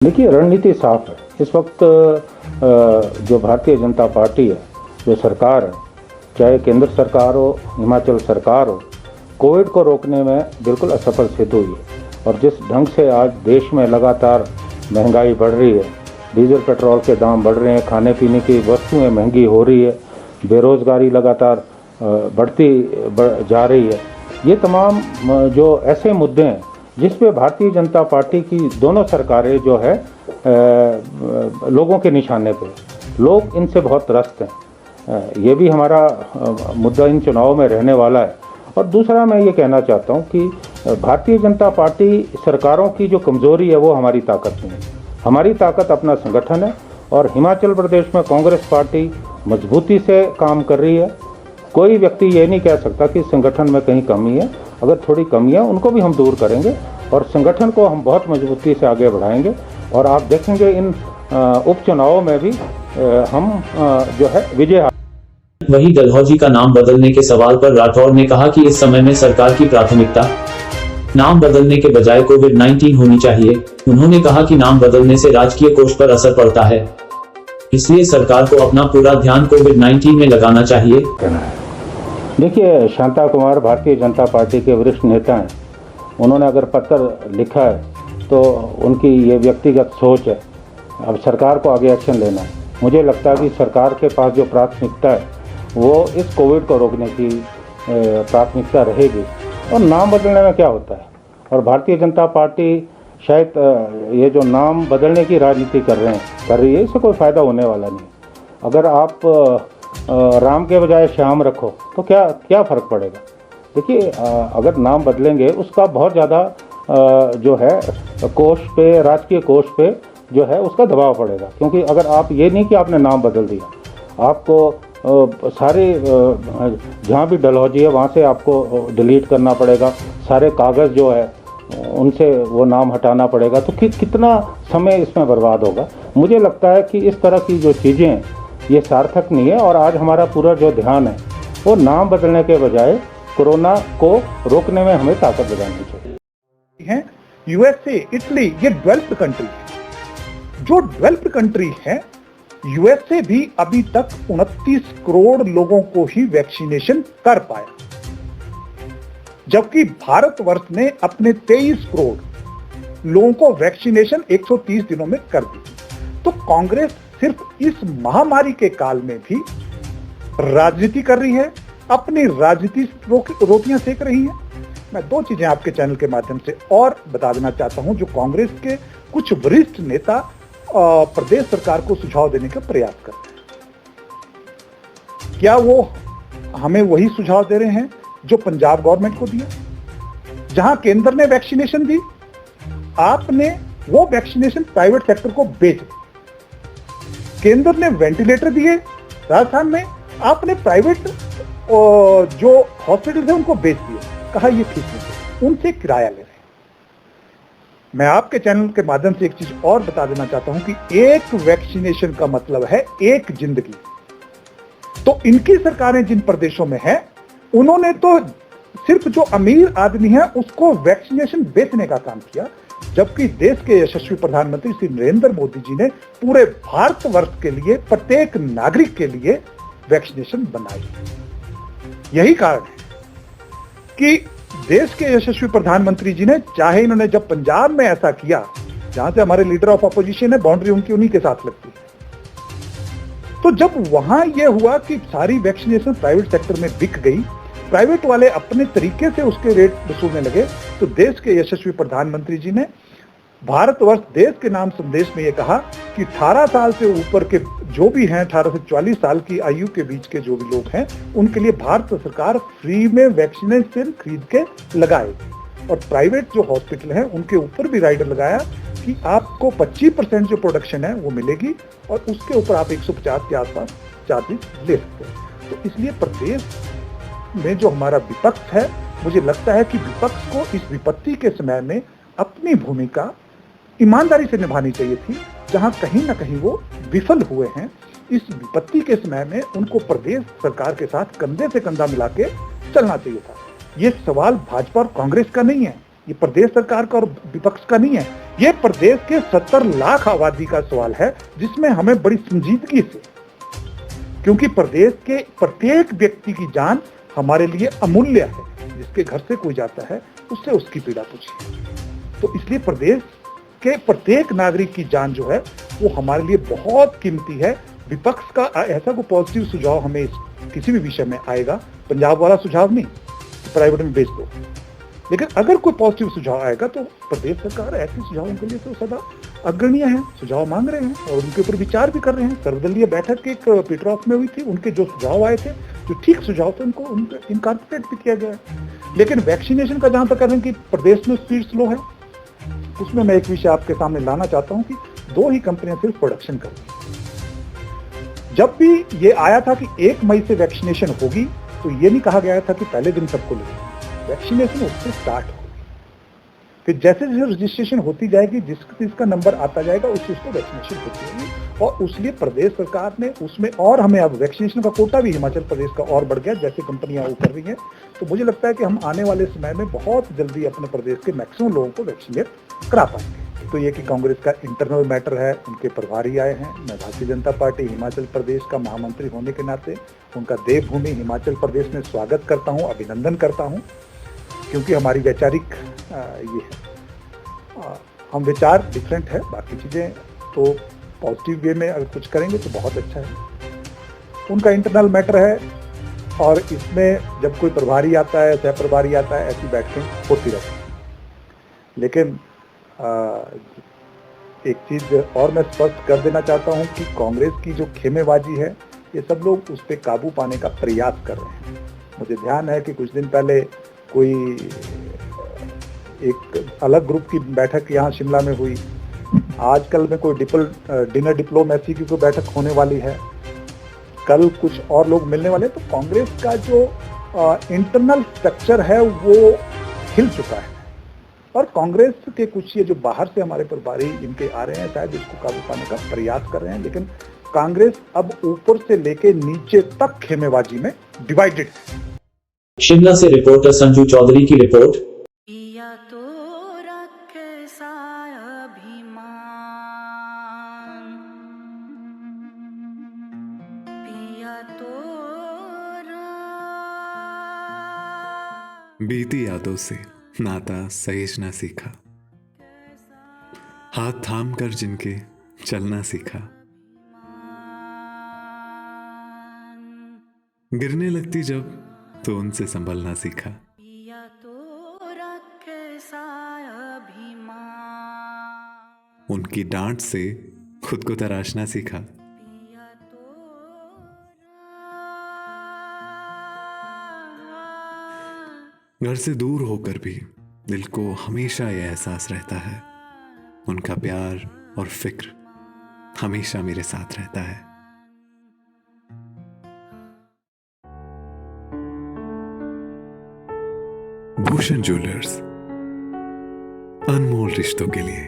देखिए, रणनीति साफ है। इस वक्त जो भारतीय जनता पार्टी है, जो सरकार है, चाहे केंद्र सरकार हो, हिमाचल सरकार हो, कोविड को रोकने में बिल्कुल असफल सिद्ध हुई है। और जिस ढंग से आज देश में लगातार महंगाई बढ़ रही है, डीजल पेट्रोल के दाम बढ़ रहे हैं, खाने पीने की वस्तुएं महंगी हो रही है, बेरोजगारी लगातार बढ़ती जा रही है, ये तमाम जो ऐसे मुद्दे हैं जिस पे भारतीय जनता पार्टी की दोनों सरकारें जो है लोगों के निशाने पे, लोग इनसे बहुत त्रस्त हैं। ये भी हमारा मुद्दा इन चुनाव में रहने वाला है। और दूसरा मैं ये कहना चाहता हूँ कि भारतीय जनता पार्टी सरकारों की जो कमज़ोरी है वो हमारी ताकत नहीं है। हमारी ताकत अपना संगठन है और हिमाचल प्रदेश में कांग्रेस पार्टी मजबूती से काम कर रही है। कोई व्यक्ति ये नहीं कह सकता कि संगठन में कहीं कमी है। अगर थोड़ी कमी है उनको भी हम दूर करेंगे और संगठन को हम बहुत मजबूती से आगे बढ़ाएंगे। और आप देखेंगे इन उपचुनावों में भी हम जो है विजय। वहीं डलहौजी का नाम बदलने के सवाल पर राठौर ने कहा कि इस समय में सरकार की प्राथमिकता नाम बदलने के बजाय कोविड-19 होनी चाहिए। उन्होंने कहा कि नाम बदलने से राजकीय कोष पर असर पड़ता है, इसलिए सरकार को अपना पूरा ध्यान कोविड-19 में लगाना चाहिए। देखिए, शांता कुमार भारतीय जनता पार्टी के वरिष्ठ नेता हैं। उन्होंने अगर पत्र लिखा है तो उनकी ये व्यक्तिगत सोच है। अब सरकार को आगे एक्शन लेना है। मुझे लगता है कि सरकार के पास जो प्राथमिकता है वो इस कोविड को रोकने की प्राथमिकता रहेगी। और नाम बदलने में क्या होता है। और भारतीय जनता पार्टी शायद ये जो नाम बदलने की राजनीति कर रही है, इससे कोई फ़ायदा होने वाला नहीं। अगर आप राम के बजाय श्याम रखो तो क्या फ़र्क पड़ेगा। देखिए, अगर नाम बदलेंगे उसका बहुत ज़्यादा जो है कोष पे, राजकीय कोष पे जो है उसका दबाव पड़ेगा। क्योंकि अगर आप ये नहीं कि आपने नाम बदल दिया, आपको सारे जहाँ भी डलहौजी है वहाँ से आपको डिलीट करना पड़ेगा, सारे कागज़ जो है उनसे वो नाम हटाना पड़ेगा। तो कितना समय इसमें बर्बाद होगा। मुझे लगता है कि इस तरह की जो चीज़ें हैं ये सार्थक नहीं है। और आज हमारा पूरा जो ध्यान है वो नाम बदलने के बजाय कोरोना को रोकने में हमें ताकत लगानी चाहिए। यूएसए, इटली, ये डेवलप्ड कंट्री है। जो डेवलप्ड कंट्री है, यूएसए भी अभी तक 29 करोड़ लोगों को ही वैक्सीनेशन कर पाया, जबकि भारतवर्ष ने अपने 23 करोड़ लोगों को वैक्सीनेशन 130 दिनों में कर दी। तो कांग्रेस सिर्फ इस महामारी के काल में भी राजनीति कर रही है, अपनी राजनीति रोटियां सेक रही है। मैं दो चीजें आपके चैनल के माध्यम से और बता देना चाहता हूं, जो कांग्रेस के कुछ वरिष्ठ नेता प्रदेश सरकार को सुझाव देने का प्रयास करते हैं। क्या वो हमें वही सुझाव दे रहे हैं जो पंजाब गवर्नमेंट को दिया, जहां केंद्र ने वैक्सीनेशन दी, आपने वो वैक्सीनेशन प्राइवेट सेक्टर को बेच दी। केंद्र ने वेंटिलेटर दिए राजस्थान में, आपने प्राइवेट जो हॉस्पिटल थे उनको बेच दिए, कहा ये ठीक नहीं, उनसे किराया ले रहे हैं। मैं आपके चैनल के माध्यम से एक चीज और बता देना चाहता हूं कि एक वैक्सीनेशन का मतलब है एक जिंदगी। तो इनकी सरकारें जिन प्रदेशों में है, उन्होंने तो सिर्फ जो अमीर आदमी है उसको वैक्सीनेशन बेचने का काम किया, जबकि देश के यशस्वी प्रधानमंत्री श्री नरेंद्र मोदी जी ने पूरे भारतवर्ष के लिए, प्रत्येक नागरिक के लिए वैक्सीनेशन बनाई। यही कारण है कि देश के यशस्वी प्रधानमंत्री जी ने, चाहे इन्होंने जब पंजाब में ऐसा किया जहां से हमारे लीडर ऑफ अपोजिशन है, बाउंड्री उनकी उन्हीं के साथ लगती है, तो जब वहां यह हुआ कि सारी वैक्सीनेशन प्राइवेट सेक्टर में बिक गई, प्राइवेट वाले अपने तरीके से उसके रेट वसूलने लगे, तो देश के यशस्वी प्रधानमंत्री जी ने भारतवर्ष देश के नाम संदेश में यह कहा कि 18 साल से ऊपर के जो भी हैं, 18 से 44 साल की आयु के बीच के जो भी लोग हैं, उनके लिए भारत सरकार फ्री में वैक्सीनेशन खरीद के लगाएगी। और प्राइवेट जो हॉस्पिटल हैं उनके ऊपर भी राइडर लगाया कि आपको 25% जो प्रोडक्शन है वो मिलेगी और उसके ऊपर आप 150 के आसपास चार्जेस ले सकते हैं। तो इसलिए प्रदेश में जो हमारा विपक्ष है, मुझे लगता है कि विपक्ष को इस विपत्ति के समय में अपनी भूमिका ईमानदारी से निभानी चाहिए थी, जहां कहीं ना कहीं वो विफल हुए हैं। इस विपत्ति के समय में उनको प्रदेश सरकार के साथ कंधे से कंधा मिला के चलना चाहिए था। ये सवाल भाजपा और कांग्रेस का नहीं है, ये प्रदेश सरकार का और विपक्ष का नहीं है, ये प्रदेश के 70 लाख आबादी का सवाल है, जिसमें हमें बड़ी संजीदगी से, क्योंकि प्रदेश के प्रत्येक व्यक्ति की जान हमारे लिए अमूल्य है। जिसके घर से कोई जाता है उससे उसकी पीड़ा पूछिए। तो इसलिए प्रदेश के प्रत्येक नागरिक की जान जो है वो हमारे लिए बहुत कीमती है। विपक्ष का ऐसा कोई पॉजिटिव सुझाव हमें किसी भी विषय में आएगा, पंजाब वाला सुझाव नहीं, प्राइवेट में बेच दो, लेकिन अगर कोई पॉजिटिव सुझाव आएगा तो प्रदेश सरकार ऐसे सुझावों के लिए तो सदा अग्रणीय है, सुझाव मांग रहे हैं और उनके ऊपर विचार भी कर रहे हैं। सर्वदलीय बैठक एक पीटरऑफ में हुई थी, उनके जो सुझाव आए थे, जो ठीक सुझाव थे, उनको इनकॉर्पोरेट भी किया गया है। लेकिन वैक्सीनेशन का जहां तक कह रहे हैं कि प्रदेश में स्पीड स्लो है, उसमें मैं एक विषय आपके सामने लाना चाहता हूं कि 2 ही कंपनियां सिर्फ प्रोडक्शन कर रही हैं। जब भी ये आया था कि 1 मई से वैक्सीनेशन होगी, तो ये नहीं कहा गया था कि पहले दिन सबको लेना। वैक्सीनेशन उससे स्टार्ट होगी, फिर जैसे जैसे रजिस्ट्रेशन होती जाएगी, जिसका नंबर आता जाएगा उसको वैक्सीनेशन होती होगी। और उसलिए प्रदेश सरकार ने उसमें और हमें अब वैक्सीनेशन का कोटा भी हिमाचल प्रदेश का और बढ़ गया, जैसे कंपनियां वो कर रही हैं। तो मुझे लगता है कि हम आने वाले समय में बहुत जल्दी अपने प्रदेश के मैक्सिमम लोगों को वैक्सीनेट करा पाएंगे। तो ये कि कांग्रेस का इंटरनल मैटर है, उनके प्रभारी आए हैं। मैं भारतीय जनता पार्टी हिमाचल प्रदेश का महामंत्री होने के नाते उनका देवभूमि हिमाचल प्रदेश में स्वागत करता हूँ, अभिनंदन करता हूँ, क्योंकि हमारी वैचारिक ये है, हम विचार डिफरेंट है। बाकी चीज़ें तो पॉजिटिव वे में अगर कुछ करेंगे तो बहुत अच्छा है। उनका इंटरनल मैटर है और इसमें जब कोई प्रभारी आता है, सह प्रभारी आता है, ऐसी बैठकें होती रहती हैं। लेकिन एक चीज़ और मैं स्पष्ट कर देना चाहता हूं कि कांग्रेस की जो खेमेबाजी है, ये सब लोग उस पर काबू पाने का प्रयास कर रहे हैं। मुझे ध्यान है कि कुछ दिन पहले कोई एक अलग ग्रुप की बैठक यहाँ शिमला में हुई। आजकल में कोई डिनर डिप्लोमेसी की कोई बैठक होने वाली है, कल कुछ और लोग मिलने वाले हैं। तो कांग्रेस का जो इंटरनल स्ट्रक्चर है वो हिल चुका है और कांग्रेस के कुछ ये जो बाहर से हमारे प्रभारी इनके आ रहे हैं, शायद इसको काबू पाने का प्रयास कर रहे हैं। लेकिन कांग्रेस अब ऊपर से लेके नीचे तक खेमेबाजी में डिवाइडेड है। शिमला से रिपोर्टर संजू चौधरी की रिपोर्ट। पिया तो रखे सा अभिमान, पिया तो बीती यादों से नाता सहेजना सीखा, हाथ थाम कर जिनके चलना सीखा, गिरने लगती जब तो उनसे संभलना सीखा। पिया तो रखे सा अभिमान, उनकी डांट से खुद को तराशना सीखा। पिया तो घर से दूर होकर भी दिल को हमेशा यह एहसास रहता है, उनका प्यार और फिक्र हमेशा मेरे साथ रहता है। भूषण ज्वेलर्स, अनमोल रिश्तों के लिए।